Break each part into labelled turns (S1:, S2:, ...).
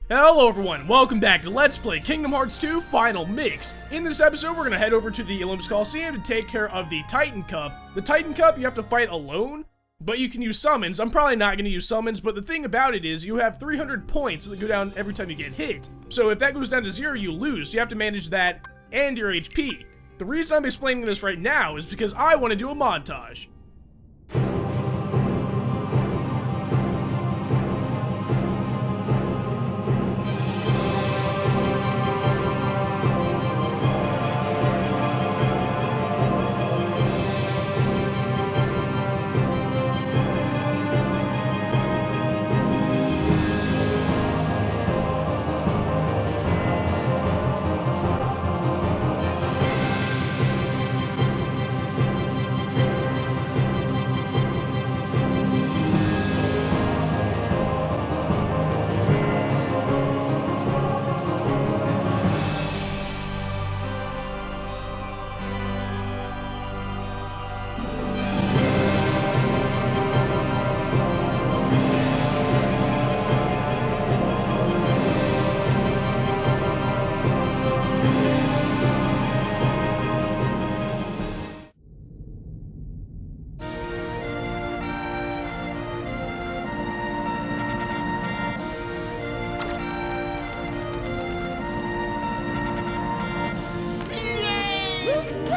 S1: Hello everyone, welcome back to Let's Play Kingdom Hearts 2 Final Mix. In this episode, we're going to head over to the Olympus Coliseum to take care of the Titan Cup. The Titan Cup you have to fight alone, but you can use summons. I'm probably not going to use summons, but the thing about it is you have 300 points that go down every time you get hit. So if that goes down to 0, you lose. You have to manage that and your HP. The reason I'm explaining this right now is because I want to do a montage.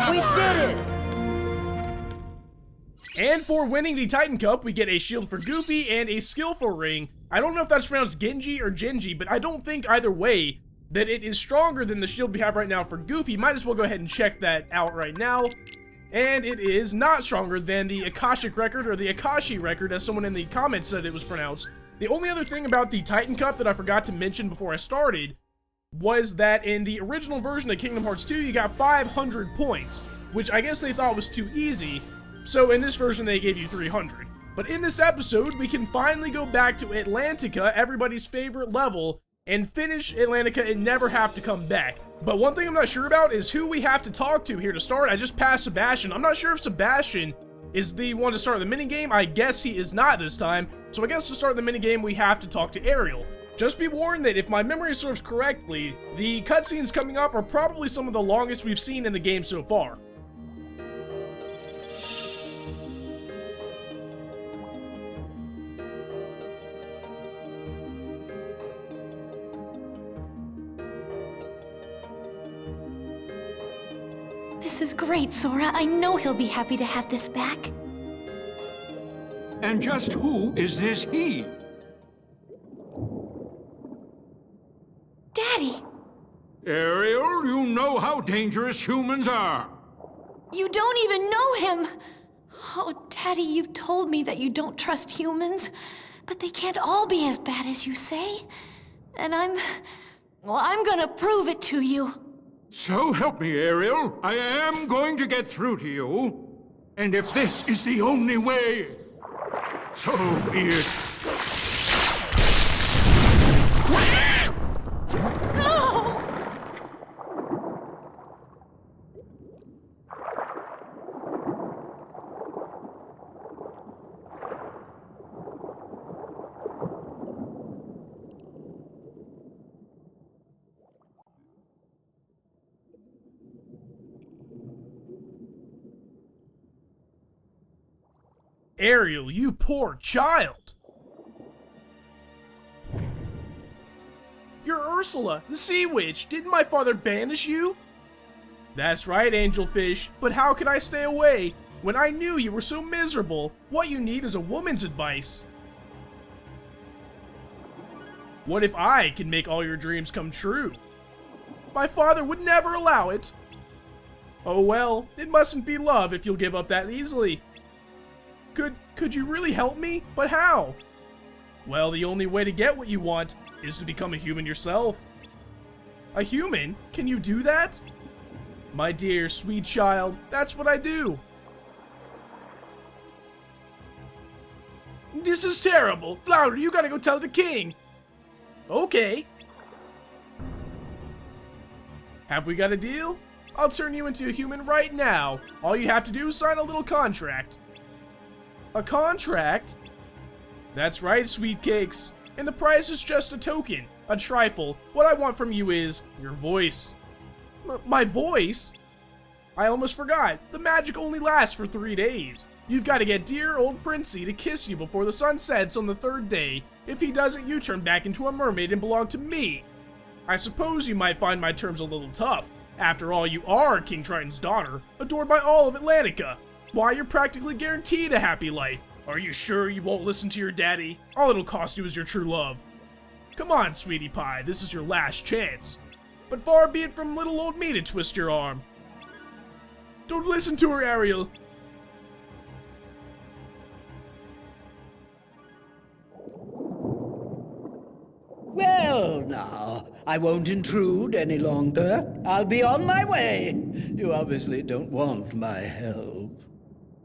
S2: We did it!
S1: And for winning the Titan Cup, we get a shield for Goofy and a skillful ring. I don't know if that's pronounced Genji or Genji, but I don't think either way that it is stronger than the shield we have right now for Goofy. Might as well go ahead and check that out right now. And it is not stronger than the Akashic record, or the Akashi record, as someone in the comments said it was pronounced. The only other thing about the Titan Cup that I forgot to mention before I started was that in the original version of Kingdom Hearts 2, you got 500 points, which I guess they thought was too easy, so in this version they gave you 300. But in this episode, we can finally go back to Atlantica, everybody's favorite level, and finish Atlantica and never have to come back. But one thing I'm not sure about is who we have to talk to here to start. I just passed Sebastian. I'm not sure if Sebastian is the one to start the minigame. I guess he is not this time, so I guess to start the minigame we have to talk to Ariel. Just be warned that if my memory serves correctly, the cutscenes coming up are probably some of the longest we've seen in the game so far.
S2: This is great, Sora. I know he'll be happy to have this back.
S3: And just who is this he?
S2: Daddy!
S3: Ariel, you know how dangerous humans are.
S2: You don't even know him! Oh, Daddy, you've told me that you don't trust humans, but they can't all be as bad as you say. And I'm gonna prove it to you.
S3: So help me, Ariel. I am going to get through to you. And if this is the only way, so be it.
S2: No!
S1: Ariel, you poor child! You're Ursula, the Sea Witch. Didn't my father banish you? That's right, Angelfish, but how could I stay away when I knew you were so miserable? What you need is a woman's advice. What if I can make all your dreams come true? My father would never allow it. Oh well, it mustn't be love if you'll give up that easily. Could you really help me? But how? Well, the only way to get what you want is to become a human yourself. A human? Can you do that? My dear, sweet child, that's what I do. This is terrible. Flounder, you gotta go tell the king. Okay. Have we got a deal? I'll turn you into a human right now. All you have to do is sign a little contract. A contract? That's right, sweet cakes. And the price is just a token. a trifle. What I want from you is your voice. My voice? I almost forgot. The magic only lasts for 3 days. You've got to get dear old Princey to kiss you before the sun sets on the 3rd day. If he doesn't, you turn back into a mermaid and belong to me. I suppose you might find my terms a little tough. After all, you are King Triton's daughter, adored by all of Atlantica. Why, you're practically guaranteed a happy life. Are you sure you won't listen to your daddy? All it'll cost you is your true love. Come on, sweetie pie, this is your last chance. But far be it from little old me to twist your arm. Don't listen to her, Ariel.
S4: Well, now, I won't intrude any longer. I'll be on my way. You obviously don't want my help.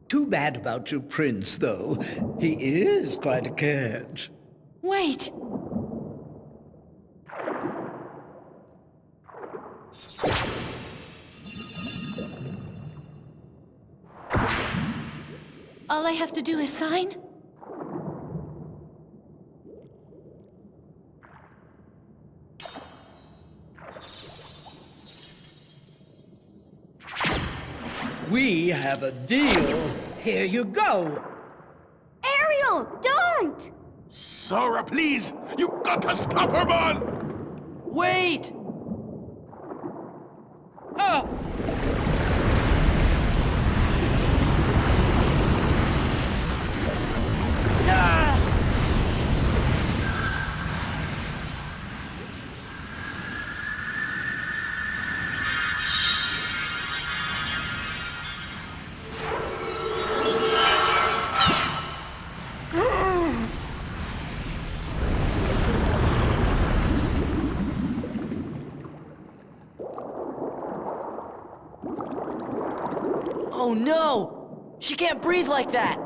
S4: Too bad about your prince, though. He is quite a catch.
S2: Wait! All I have to do is sign?
S4: We have a deal. Here you go.
S2: Ariel, don't!
S5: Sora, please! You got to stop her, man!
S4: Wait! Oh! Ah!
S6: Oh no! She can't breathe like that!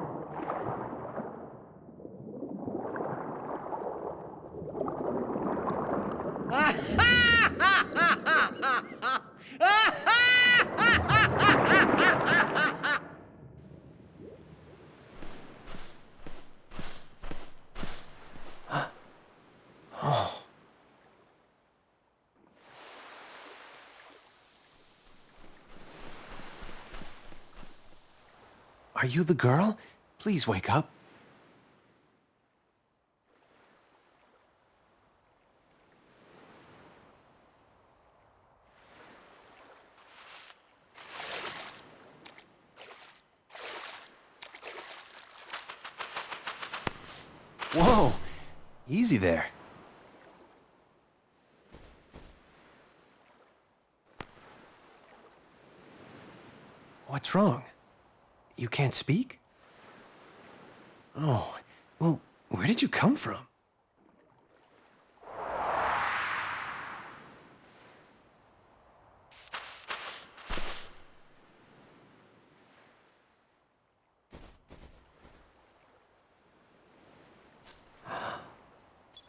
S5: Are you the girl? Please wake up. Whoa! Easy there. What's wrong? You can't speak? Oh, well, where did you come from?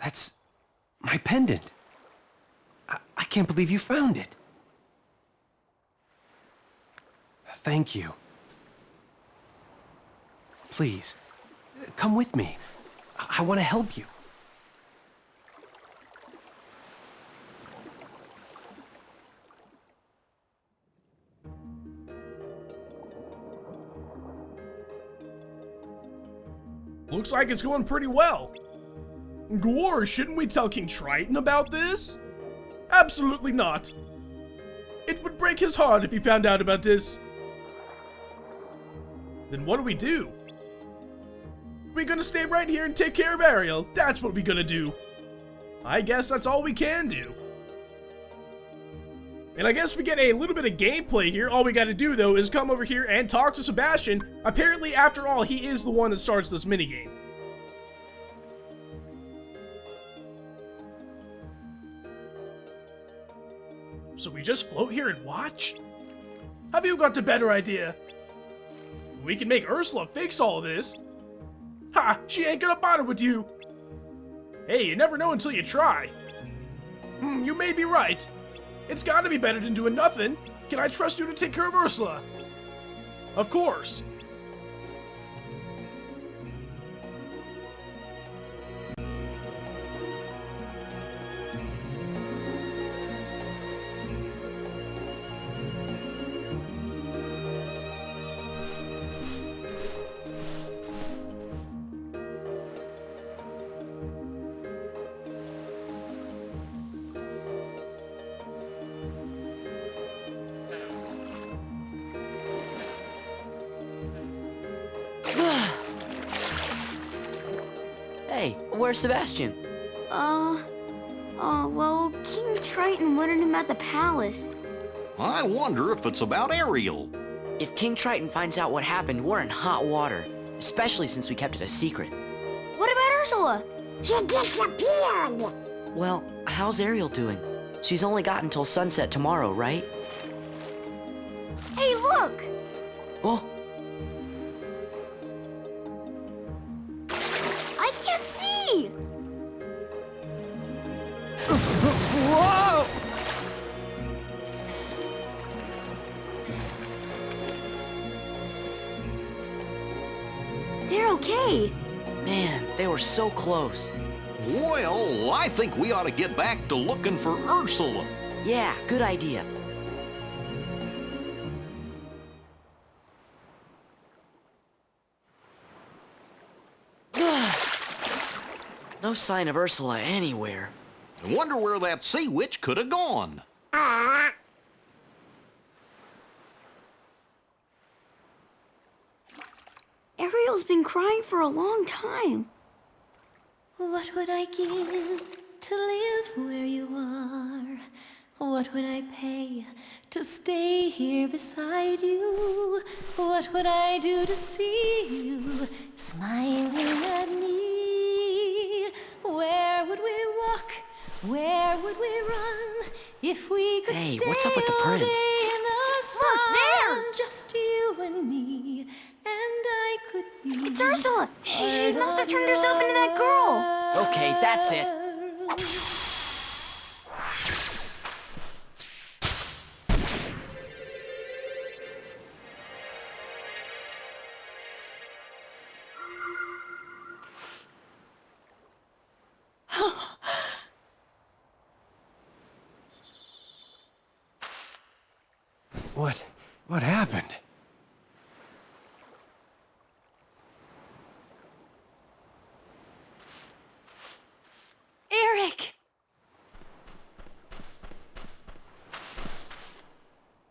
S5: That's my pendant. I can't believe you found it. Thank you. Please, come with me. I want to help you.
S1: Looks like it's going pretty well. Gwar, shouldn't we tell King Triton about this? Absolutely not. It would break his heart if he found out about this. Then what do we do? We're gonna stay right here and take care of Ariel. That's what we're gonna do. I guess that's all we can do. And I guess we get a little bit of gameplay here. All we gotta do, though, is come over here and talk to Sebastian. Apparently, after all, he is the one that starts this minigame. So we just float here and watch? Have you got a better idea? We can make Ursula fix all of this. Ha! She ain't gonna bother with you. Hey, you never know until you try. You may be right. It's gotta be better than doing nothing. Can I trust you to take care of Ursula? Of course.
S6: Where's Sebastian?
S7: Well, King Triton wanted him at the palace.
S8: I wonder if it's about Ariel.
S6: If King Triton finds out what happened, we're in hot water. Especially since we kept it a secret.
S7: What about Ursula? She disappeared!
S6: Well, how's Ariel doing? She's only got until sunset tomorrow, right?
S7: Hey, look!
S6: Oh,
S7: I can't see!
S4: Whoa!
S7: They're okay.
S6: man, they were so close.
S8: Well, I think we ought to get back to looking for Ursula.
S6: Yeah, good idea. No sign of Ursula anywhere.
S8: I wonder where that sea witch could have gone.
S7: Ariel's been crying for a long time.
S2: What would I give to live where you are? What would I pay to stay here beside you? What would I do to see you smiling at me? Where would we walk? Where would we run if we could
S6: Hey,
S2: stay
S6: what's up with the
S2: all
S6: prince?
S2: day in the sun?
S7: Look, there!
S2: Just you and me, and I could be.
S7: It's Ursula! She must have turned herself into that girl!
S6: Okay, that's it.
S5: What happened?
S2: Eric!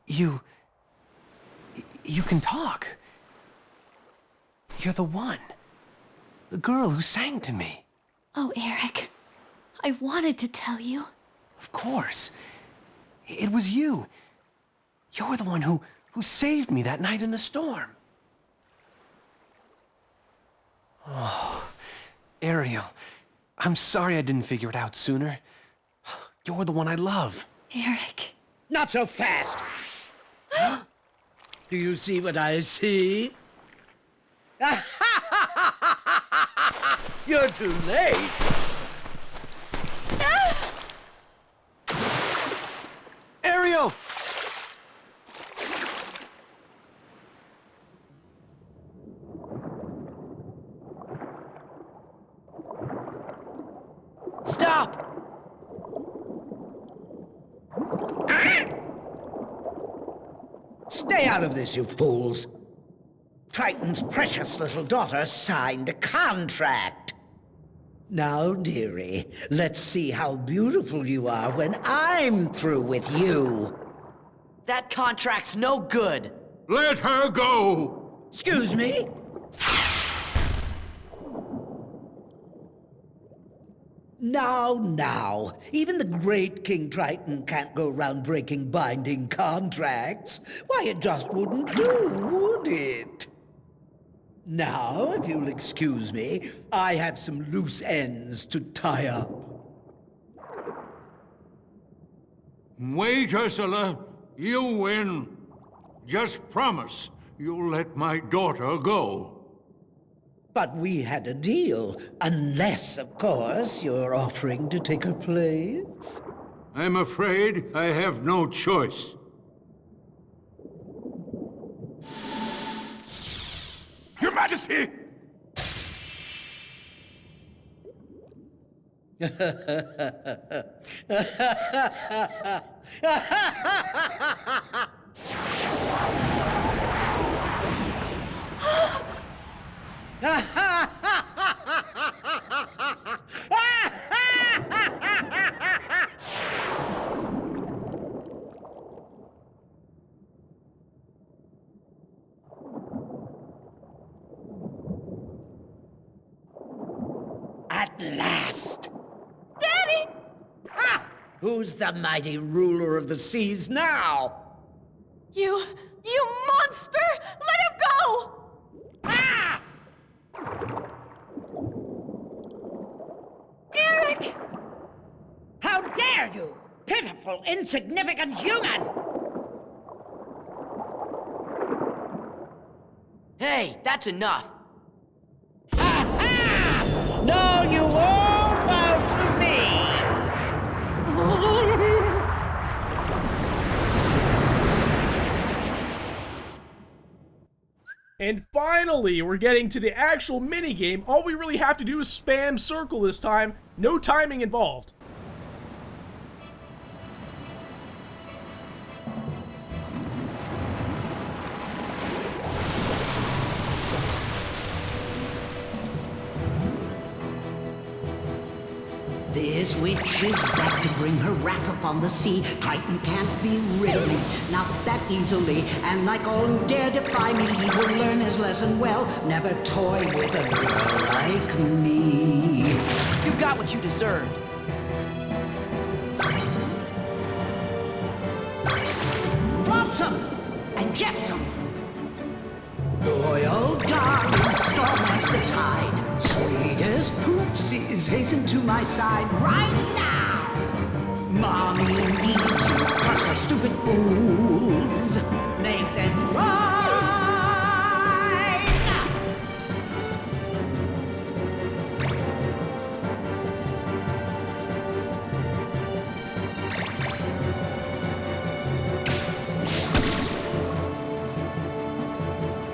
S5: You can talk. You're the one. The girl who sang to me.
S2: Oh, Eric. I wanted to tell you.
S5: Of course. It was you. You're the one who saved me that night in the storm. Oh, Ariel, I'm sorry I didn't figure it out sooner. You're the one I love.
S2: Eric.
S4: Not so fast! Do you see what I see? You're too late!
S5: Ariel!
S6: Stop!
S4: Stay out of this, you fools! Triton's precious little daughter signed a contract. Now, dearie, let's see how beautiful you are when I'm through with you.
S6: That contract's no good.
S3: Let her go!
S4: Excuse me? Now, even the great King Triton can't go around breaking binding contracts. Why, it just wouldn't do, would it? Now, if you'll excuse me, I have some loose ends to tie up.
S3: Wait, Ursula. You win. Just promise you'll let my daughter go.
S4: But we had a deal, unless, of course, you're offering to take her place.
S3: I'm afraid I have no choice.
S9: Your Majesty!
S4: Atlantica! Who's the mighty ruler of the seas now?
S2: You monster! Let him go!
S4: Ah!
S2: Eric!
S4: How dare you, pitiful, insignificant human!
S6: Hey, that's enough.
S4: Ha-ha! No, you won't bow to me!
S1: And finally, we're getting to the actual minigame. All we really have to do is spam circle this time. No timing involved.
S4: This witch is back to bring her wrath upon the sea. Triton can't be rid of me, not that easily. And like all who dare defy me, he will learn his lesson well. Never toy with a girl like me.
S6: You got what you deserved.
S4: Flotsam and jetsam. Loyal darling, strong as the tide. Sweet as poopsies, hasten to my side right now. Mommy needs you, crush her stupid fools. Make them ride.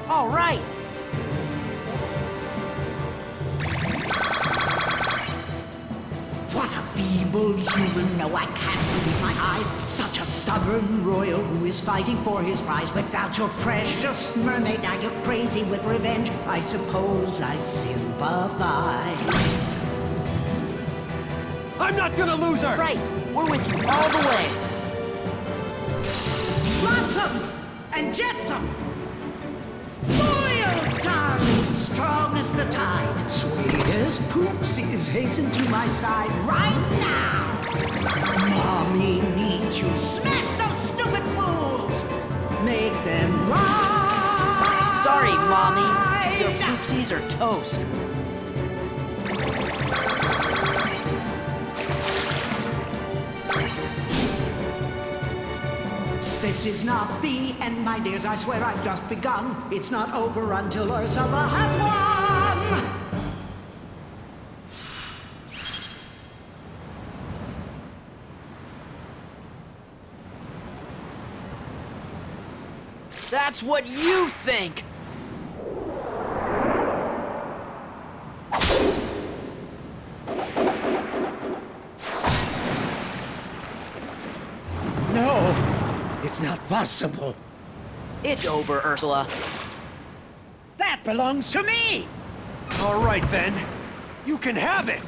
S6: All right.
S4: What a feeble human, no, I can't believe my eyes. Such a stubborn royal who is fighting for his prize. Without your precious mermaid, now you're crazy with revenge. I suppose I sympathize.
S5: I'm not gonna lose her!
S6: Right. We're with you all the way.
S4: Flotsam and jetsam. Loyal darling, strong as the tide. Sweet as poopsies, hasten to my side right now. Mommy needs you. Smash those stupid fools. Make them ride.
S6: Sorry, Mommy. Your poopsies are toast.
S4: This is not the end, my dears. I swear I've just begun. It's not over until Ursula has won.
S6: That's what you think!
S4: No, it's not possible.
S6: It's over, Ursula.
S4: That belongs to me.
S5: All right, then. You can have it!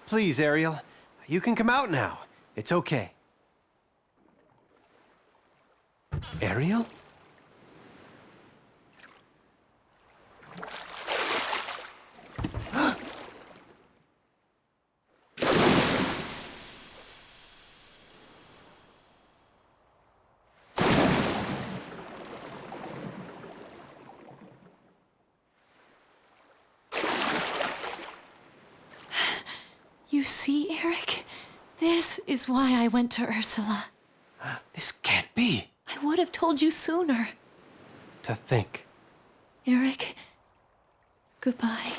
S5: Please, Ariel. You can come out now. It's okay. Ariel?
S2: You see, Eric? This is why I went to Ursula.
S5: This can't be.
S2: I would have told you sooner.
S5: To think.
S2: Eric, goodbye.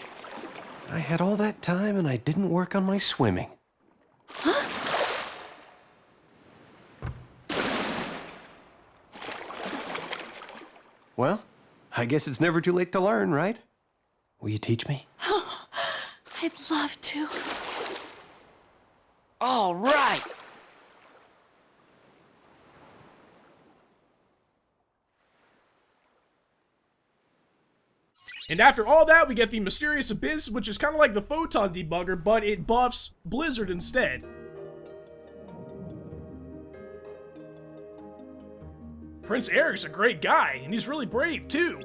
S5: I had all that time and I didn't work on my swimming.
S2: Huh?
S5: Well, I guess it's never too late to learn, right? Will you teach me?
S2: Oh, I'd love to.
S6: All right.
S1: And after all that, we get the Mysterious Abyss, which is kind of like the Photon Debugger, but it buffs Blizzard instead. Prince Eric's a great guy, and he's really brave, too.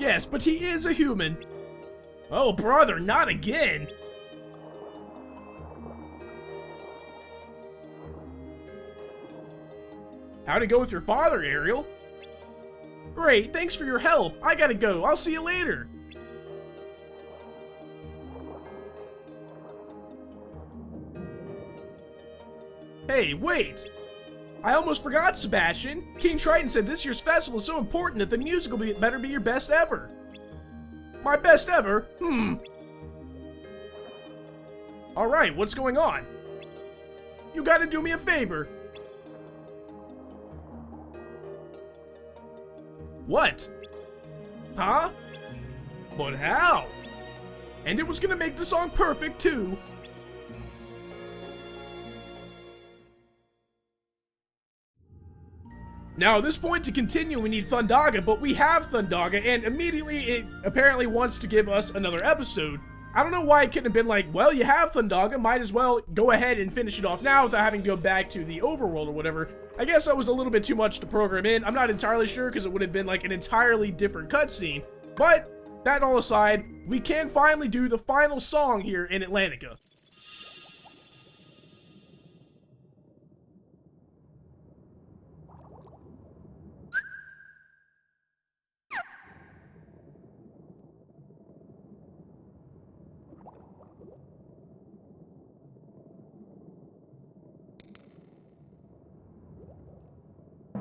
S1: Yes, but he is a human. Oh, brother, not again. How'd it go with your father, Ariel? Great, thanks for your help. I gotta go. I'll see you later. Hey, wait! I almost forgot, Sebastian. King Triton said this year's festival is so important that the music will better be your best ever. My best ever? Alright, what's going on? You gotta do me a favor. What? Huh? But how? And it was gonna make the song perfect, too. Now, at this point, to continue, we need Thundaga, but we have Thundaga, and immediately it apparently wants to give us another episode. I don't know why it couldn't have been like, well, you have Thundaga, might as well go ahead and finish it off now without having to go back to the overworld or whatever. I guess that was a little bit too much to program in. I'm not entirely sure because it would have been like an entirely different cutscene. But, that all aside, we can finally do the final song here in Atlantica.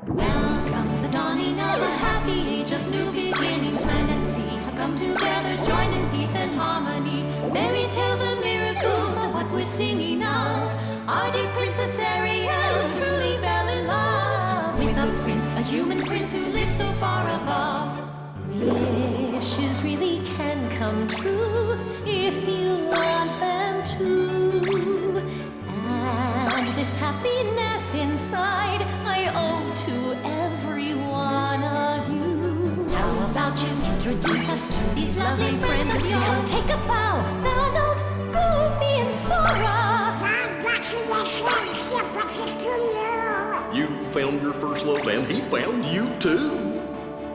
S2: Welcome, the dawning of a happy age of new beginnings. Land and sea have come together, joined in peace and harmony. Fairy tales and miracles are what we're singing of. Our dear Princess Ariel truly fell in love with a prince, a human prince who lives so far above. Wishes really can come true if you want them to. And this happiness inside I owe to every one of you. How about you introduce us to these lovely friends of yours? Come take a bow, Donald, Goofy, and Sora.
S8: You found your first love and he found you too.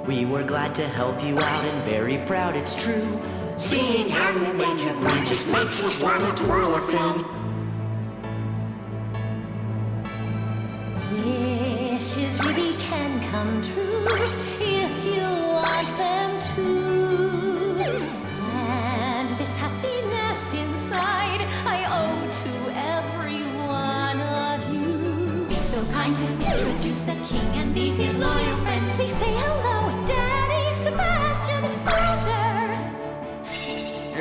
S6: We were glad to help you out and very proud, it's true. Seeing how we made you grow just makes us want to twirl a fin.
S2: Wishes really can come true if you want them to. And this happiness inside I owe to every one of you. Be so kind to introduce the king and these his loyal friends. Please say hello, Daddy, Sebastian, Brother.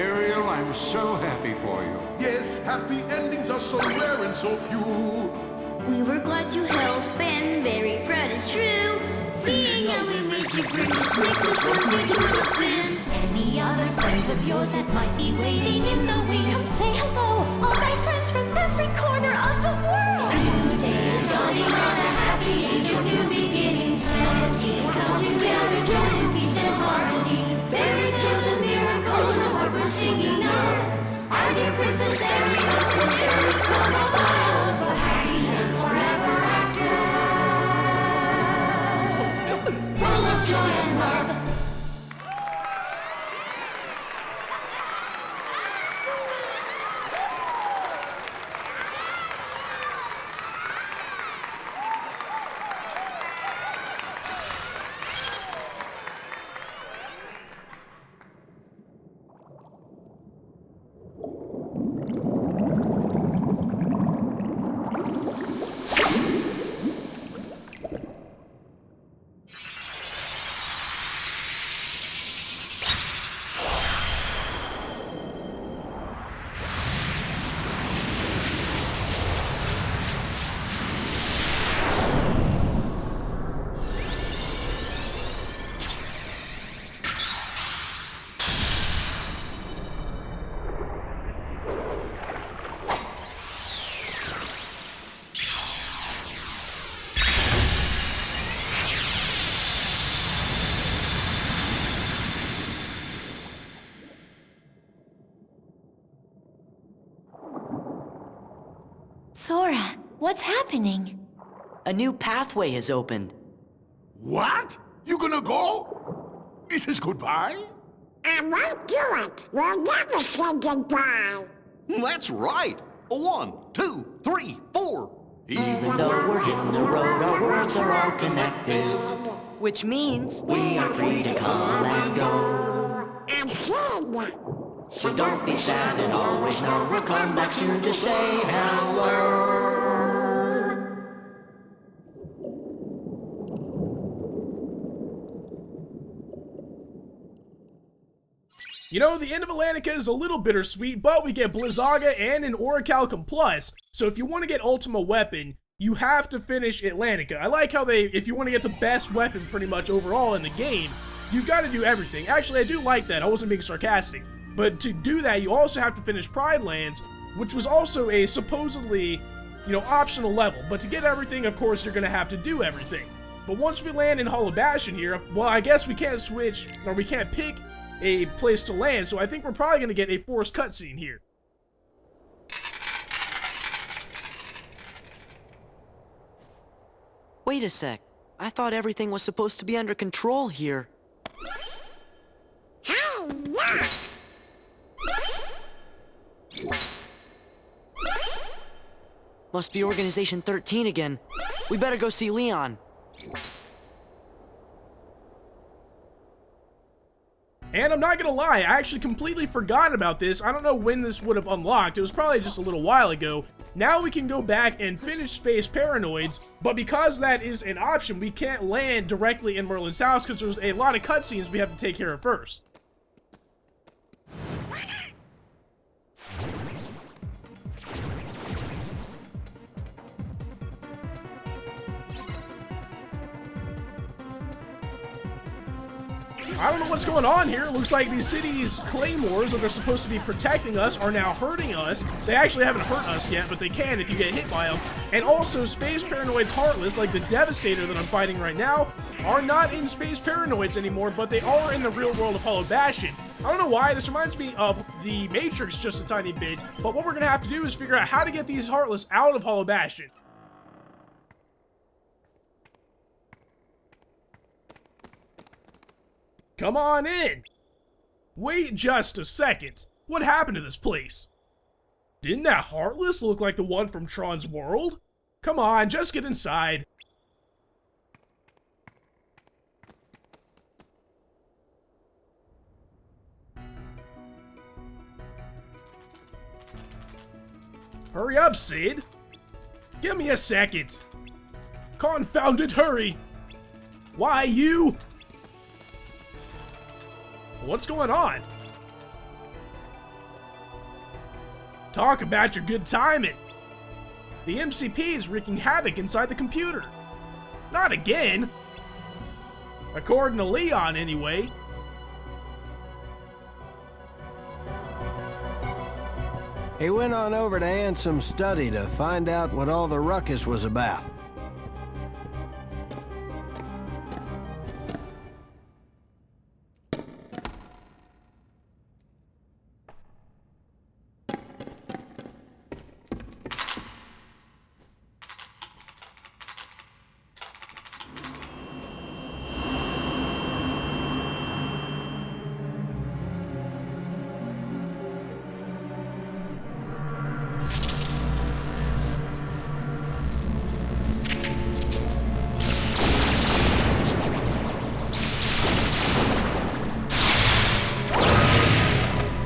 S3: Ariel, I'm so happy for you.
S9: Yes, happy endings are so rare and so few.
S7: We were glad to help and very proud, it's true. Seeing how we made you grin just makes us want to do a fin.
S2: Any other friends of yours that might be waiting in the wings? Come say hello, all my friends from every corner of the world.
S7: New day is dawning on a happy age of new beginnings. Let us see come together, join in peace and harmony. Fairy tales and miracles are what we're singing of. Our dear Princess Ariel, Prince Eric from above. A happy and forever after. Full of joy and love.
S2: Sora, what's happening?
S6: A new pathway has opened.
S9: What? You gonna go? This is goodbye?
S10: I won't do it. We'll never say goodbye.
S8: That's right. 1, 2, 3, 4.
S6: Even though we're hitting the road, our worlds are all connected. Which means we are free to come and go.
S10: I'm Sid.
S6: So don't be sad and always know we'll come back soon to say hello.
S1: You know, the end of Atlantica is a little bittersweet, but we get Blizzaga and an Orichalcum Plus, so if you want to get Ultima Weapon, you have to finish Atlantica. I like how if you want to get the best weapon pretty much overall in the game, you've got to do everything. Actually, I do like that. I wasn't being sarcastic. But to do that, you also have to finish Pride Lands, which was also a supposedly, optional level. But to get everything, of course, you're going to have to do everything. But once we land in Hollow Bastion here, well, I guess we can't switch, or we can't pick a place to land, so I think we're probably going to get a forced cutscene here.
S6: Wait a sec. I thought everything was supposed to be under control here.
S10: Hey, look!
S6: Must be Organization 13 again. We better go see Leon.
S1: And I'm not gonna lie, I actually completely forgot about this. I don't know when this would have unlocked. It was probably just a little while ago. Now we can go back and finish Space Paranoids, but because that is an option, we can't land directly in Merlin's house because there's a lot of cutscenes we have to take care of first. I don't know what's going on here. It looks like these cities' claymores that are supposed to be protecting us are now hurting us. They actually haven't hurt us yet, but they can if you get hit by them. And also, Space Paranoids Heartless, like the Devastator that I'm fighting right now, are not in Space Paranoids anymore, but they are in the real world of Hollow Bastion. I don't know why, this reminds me of the Matrix just a tiny bit, but what we're going to have to do is figure out how to get these Heartless out of Hollow Bastion. Come on in! Wait just a second. What happened to this place? Didn't that Heartless look like the one from Tron's World? Come on, just get inside. Hurry up, Sid. Give me a second. Confounded hurry. Why, you? What's going on? Talk about your good timing. The MCP is wreaking havoc inside the computer. Not again. According to Leon, anyway.
S11: He went on over to Ansom's study to find out what all the ruckus was about.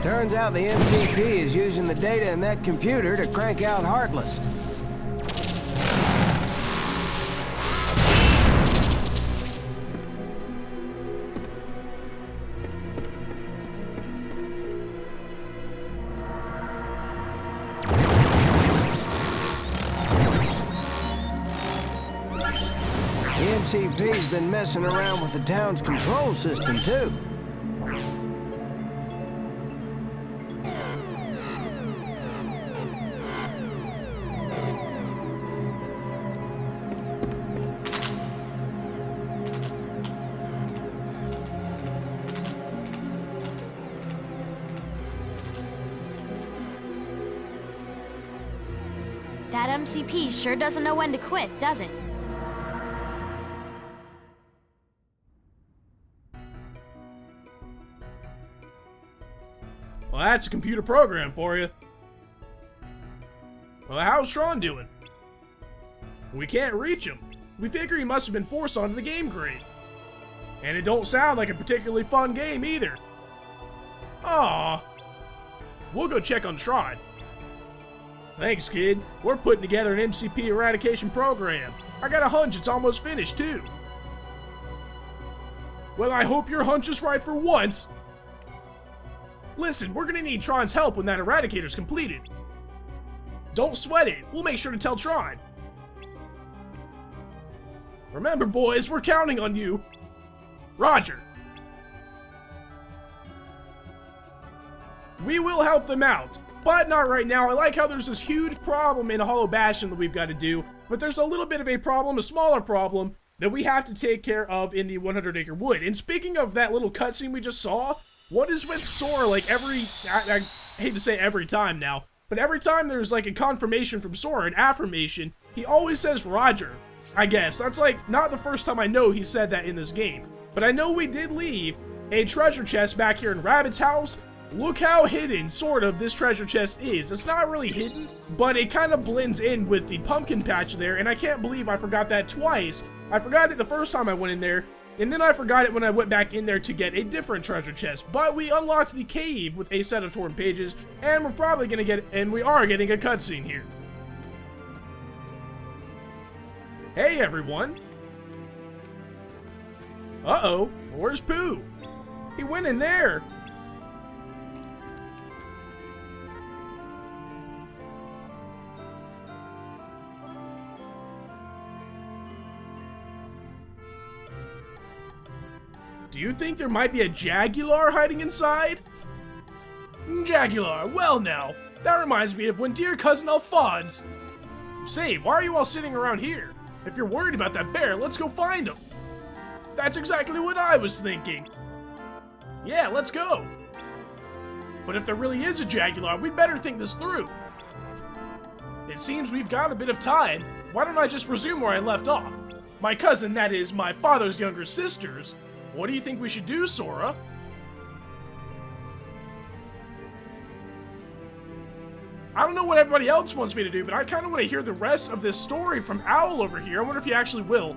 S11: Turns out the MCP is using the data in that computer to crank out Heartless. The MCP's been messing around with the town's control system, too.
S2: Data MCP sure doesn't know when to quit, does it?
S1: Well, that's a computer program for you. Well, how's Sean doing? We can't reach him. We figure he must have been forced onto the game crate. And it don't sound like a particularly fun game either. Aww. We'll go check on Sean. Thanks, kid. We're putting together an MCP eradication program. I got a hunch it's almost finished, too. Well, I hope your hunch is right for once. Listen, we're gonna need Tron's help when that eradicator's completed. Don't sweat it. We'll make sure to tell Tron. Remember, boys, we're counting on you. Roger. We will help them out, but not right now. I like how there's this huge problem in a Hollow Bastion that we've got to do, but there's a little bit of a problem, a smaller problem, that we have to take care of in the 100 Acre Wood. And speaking of that little cutscene we just saw, what is with Sora, like I hate to say every time now, but every time there's like a confirmation from Sora, an affirmation, he always says Roger, I guess. That's like not the first time I know he said that in this game. But I know we did leave a treasure chest back here in Rabbit's house. Look how hidden, sort of, this treasure chest is. It's not really hidden, but it kind of blends in with the pumpkin patch there, and I can't believe I forgot that twice. I forgot it the first time I went in there, and then I forgot it when I went back in there to get a different treasure chest. But we unlocked the cave with a set of torn pages, and we're probably gonna get, and we are getting a cutscene here. Hey everyone! Uh-oh, where's Pooh? He went in there! Do you think there might be a Jagular hiding inside? Jagular, well now, that reminds me of when dear cousin Alphonse. Say, why are you all sitting around here? If you're worried about that bear, let's go find him. That's exactly what I was thinking. Yeah, let's go. But if there really is a Jagular, we'd better think this through. It seems we've got a bit of time. Why don't I just resume where I left off? My cousin, that is, my father's younger sisters. What do you think we should do, Sora? I don't know what everybody else wants me to do, but I kind of want to hear the rest of this story from Owl over here. I wonder if he actually will.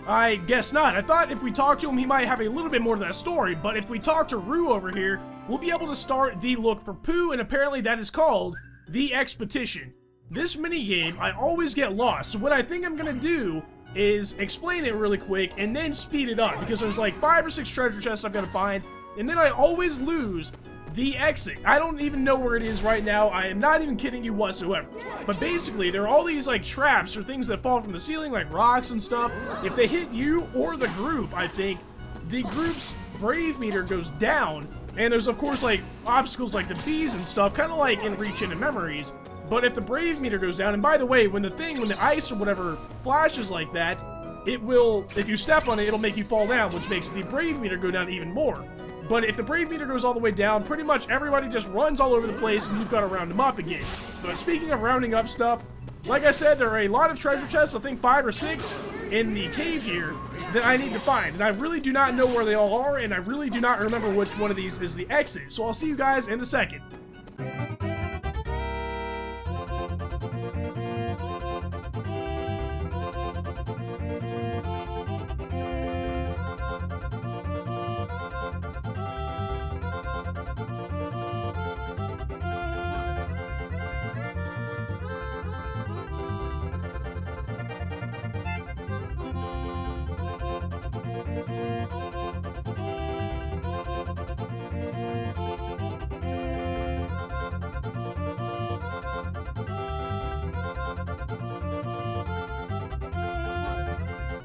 S1: I guess not. I thought if we talk to him, he might have a little bit more to that story, but if we talk to Rue over here, we'll be able to start the look for Pooh, and apparently that is called the Expedition. This minigame, I always get lost, so what I think I'm going to do is explain it really quick and then speed it up, because there's like 5 or 6 treasure chests I've got to find, and then I always lose the exit. I don't even know where it is right now. I am not even kidding you whatsoever. But basically, there are all these like traps or things that fall from the ceiling, like rocks and stuff. If they hit you or the group, I think, the group's brave meter goes down. And there's of course like obstacles like the bees and stuff, kind of like in Reach Into Memories. But if the brave meter goes down, and by the way, when the ice or whatever flashes like that, it will, if you step on it, it'll make you fall down, which makes the brave meter go down even more. But if the brave meter goes all the way down, pretty much everybody just runs all over the place and you've got to round them up again. But speaking of rounding up stuff, like I said, there are a lot of treasure chests, I think 5 or 6, in the cave here that I need to find. And I really do not know where they all are, and I really do not remember which one of these is the exit. So I'll see you guys in a second.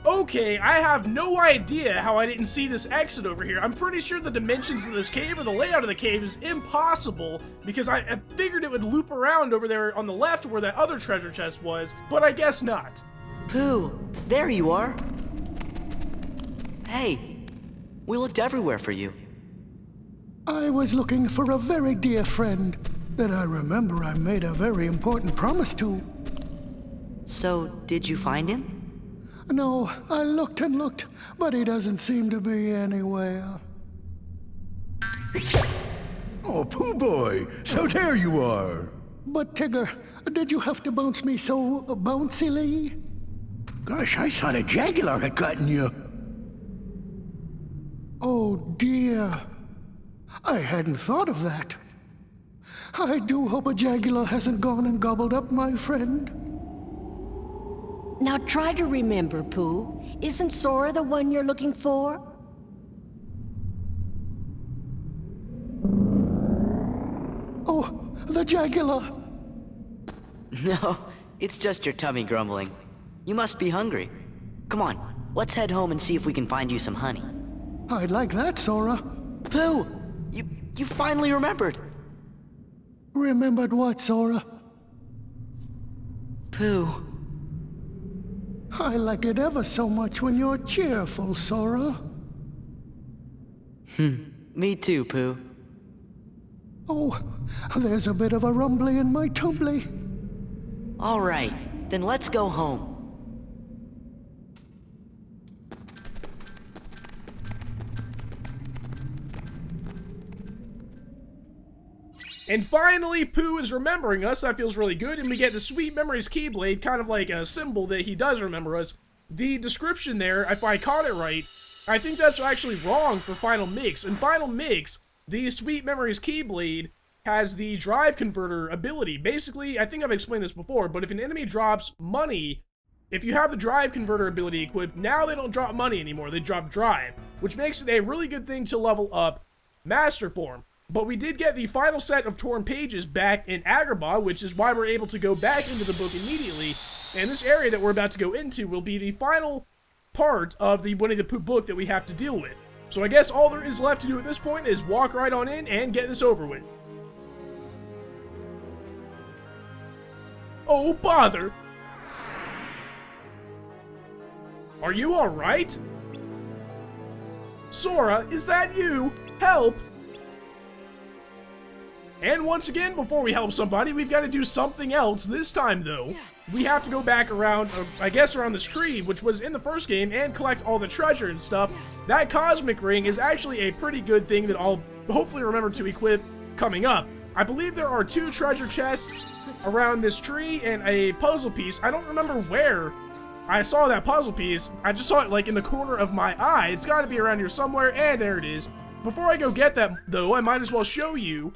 S1: Okay, I have no idea how I didn't see this exit over here. I'm pretty sure the dimensions of this cave or the layout of the cave is impossible, because I figured it would loop around over there on the left where that other treasure chest was, but I guess not.
S6: Pooh, there you are. Hey, we looked everywhere for you.
S12: I was looking for a very dear friend that I remember I made a very important promise to.
S6: So, did you find him?
S12: No, I looked and looked, but he doesn't seem to be anywhere.
S9: Oh, Pooh Boy, so there you are.
S12: But Tigger, did you have to bounce me so bouncily?
S9: Gosh, I thought a jaguar had gotten you.
S12: Oh dear. I hadn't thought of that. I do hope a jaguar hasn't gone and gobbled up my friend.
S13: Now try to remember, Pooh. Isn't Sora the one you're looking for?
S12: Oh, the jaguar.
S6: No, it's just your tummy grumbling. You must be hungry. Come on, let's head home and see if we can find you some honey.
S12: I'd like that, Sora.
S6: Pooh! You finally remembered!
S12: Remembered what, Sora?
S6: Pooh.
S12: I like it ever so much when you're cheerful, Sora.
S6: Me too, Pooh.
S12: Oh, there's a bit of a rumbly in my tumbly.
S6: All right, then let's go home.
S1: And finally, Pooh is remembering us. That feels really good. And we get the Sweet Memories Keyblade, kind of like a symbol that he does remember us. The description there, if I caught it right, I think that's actually wrong for Final Mix. In Final Mix, the Sweet Memories Keyblade has the drive converter ability. Basically, I think I've explained this before, but if an enemy drops money, if you have the drive converter ability equipped, now they don't drop money anymore, they drop drive, which makes it a really good thing to level up Master Form. But we did get the final set of torn pages back in Agrabah, which is why we're able to go back into the book immediately. And this area that we're about to go into will be the final part of the Winnie the Pooh book that we have to deal with. So I guess all there is left to do at this point is walk right on in and get this over with. Oh, bother! Are you alright? Sora, is that you? Help! And once again, before we help somebody, we've got to do something else. This time, though, we have to go back around, I guess around this tree, which was in the first game, and collect all the treasure and stuff. That cosmic ring is actually a pretty good thing that I'll hopefully remember to equip coming up. I believe there are 2 treasure chests around this tree and a puzzle piece. I don't remember where I saw that puzzle piece. I just saw it like in the corner of my eye. It's got to be around here somewhere, and there it is. Before I go get that, though, I might as well show you,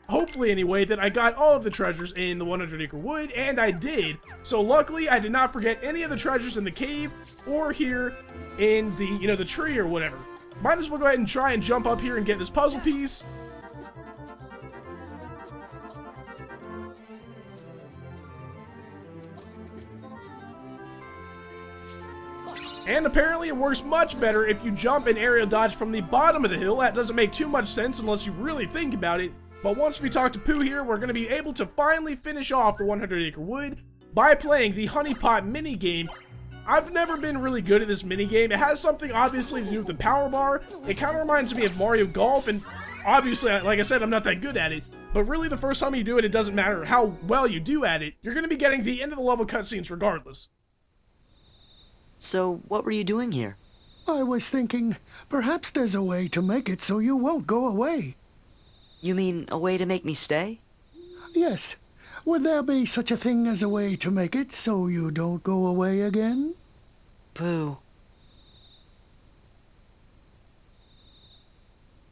S1: hopefully anyway, that I got all of the treasures in the 100 Acre Wood, and I did. So luckily, I did not forget any of the treasures in the cave or here in the, you know, the tree or whatever. Might as well go ahead and try and jump up here and get this puzzle piece. And apparently it works much better if you jump and aerial dodge from the bottom of the hill. That doesn't make too much sense unless you really think about it. But once we talk to Pooh here, we're going to be able to finally finish off the 100 Acre Wood by playing the Honey Pot minigame. I've never been really good at this minigame. It has something obviously to do with the power bar. It kind of reminds me of Mario Golf, and obviously, like I said, I'm not that good at it. But really, the first time you do it, it doesn't matter how well you do at it. You're going to be getting the end of the level cutscenes regardless.
S6: So, what were you doing here?
S12: I was thinking, perhaps there's a way to make it so you won't go away.
S6: You mean a way to make me stay?
S12: Yes. Would there be such a thing as a way to make it so you don't go away again?
S6: Pooh.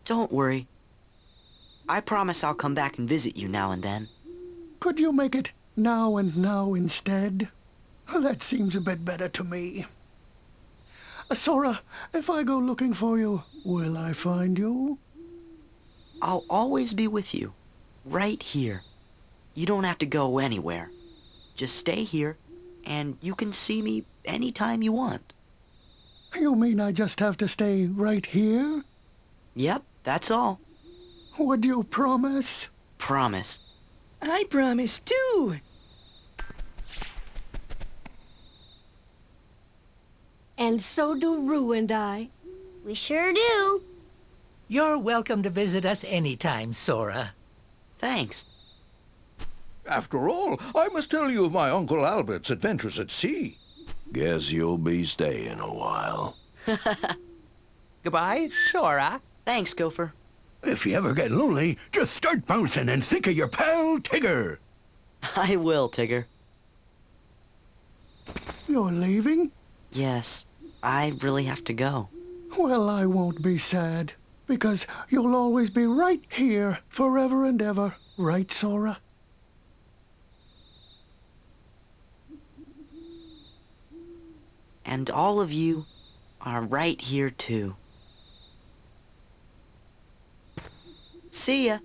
S6: Don't worry. I promise I'll come back and visit you now and then.
S12: Could you make it now and now instead? That seems a bit better to me. Sora, if I go looking for you, will I find you?
S6: I'll always be with you, right here. You don't have to go anywhere. Just stay here, and you can see me anytime you want.
S12: You mean I just have to stay right here?
S6: Yep, that's all.
S12: Would you promise?
S6: Promise.
S13: I promise too. And so do Roo and I.
S10: We sure do.
S14: You're welcome to visit us anytime, Sora.
S6: Thanks.
S9: After all, I must tell you of my Uncle Albert's adventures at sea.
S11: Guess you'll be staying a while.
S6: Goodbye, Sora. Thanks, Gopher.
S12: If you ever get lonely, just start bouncing and think of your pal Tigger.
S6: I will, Tigger.
S12: You're leaving?
S6: Yes, I really have to go.
S12: Well, I won't be sad, because you'll always be right here, forever and ever. Right, Sora?
S6: And all of you are right here, too. See ya.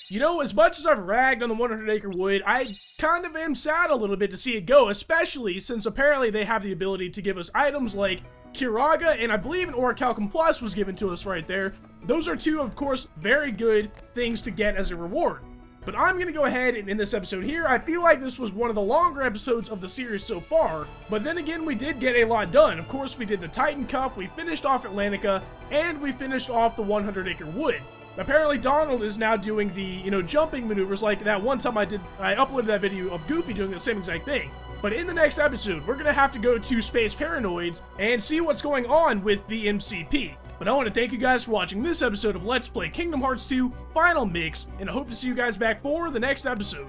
S1: You know, as much as I've ragged on the 100 Acre Wood, I kind of am sad a little bit to see it go, especially since apparently they have the ability to give us items like Curaga, and I believe an Orichalcum Plus was given to us right there. Those are two, of course, very good things to get as a reward. But I'm going to go ahead and end this episode here. I feel like this was one of the longer episodes of the series so far, but then again, we did get a lot done. Of course, we did the Titan Cup, we finished off Atlantica, and we finished off the 100 Acre Wood. Apparently Donald is now doing the, jumping maneuvers like that one time I uploaded that video of Goofy doing the same exact thing. But in the next episode, we're going to have to go to Space Paranoids and see what's going on with the MCP. But I want to thank you guys for watching this episode of Let's Play Kingdom Hearts 2 Final Mix, and I hope to see you guys back for the next episode.